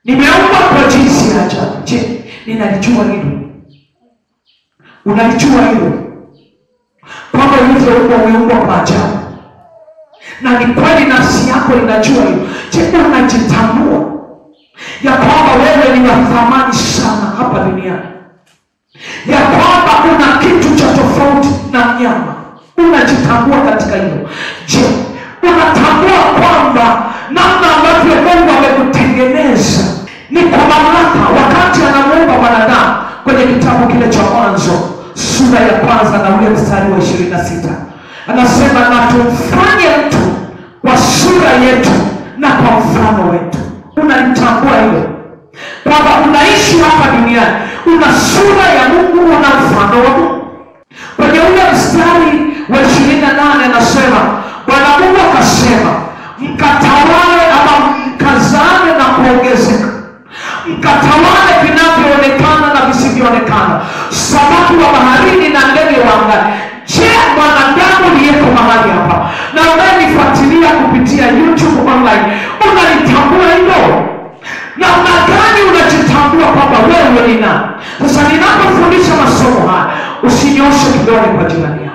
Nimeumbwa kwa jinsi ya ajabu. Je, ninalijua hilo? Unalijua hilo? Kwamba ulivyoumbwa umeumbwa kwa ajabu. Na ni kweli nafsi yako inajua hilo. Je, unajitambua ya kwamba wewe ni wa thamani sana hapa duniani? Ya kwamba kuna kitu cha tofauti na mnyama? Unajitambua katika hilo? Je, unatambua kwamba namna ambavyo Mungu amekutengeneza ni kwa mamlaka? Wakati anamuumba mwanadamu kwenye kitabu kile cha Mwanzo sura ya 1 na ule mstari wa 26, anasema na tumfanye mtu kwa sura yetu na kwa mfano wetu. Unalitambua hilo? Kwamba unaishi hapa duniani, una sura ya Mungu, una mfano wa Mungu. Kwenye ule mstari wa 28 anasema Bwana Mungu akasema, mkatawale ama mkazane na kuongezeka, mkatawale vinavyoonekana na visivyoonekana, samaki wa baharini na ndege wa angani. Je, mwanadamu aliyeko mahali hapa na unanifuatilia kupitia YouTube online, unalitambua hilo? Namna gani unajitambua kwamba wewe ni nani? Sasa ninapofundisha masomo haya, usinyoshe kidole kwa jirani.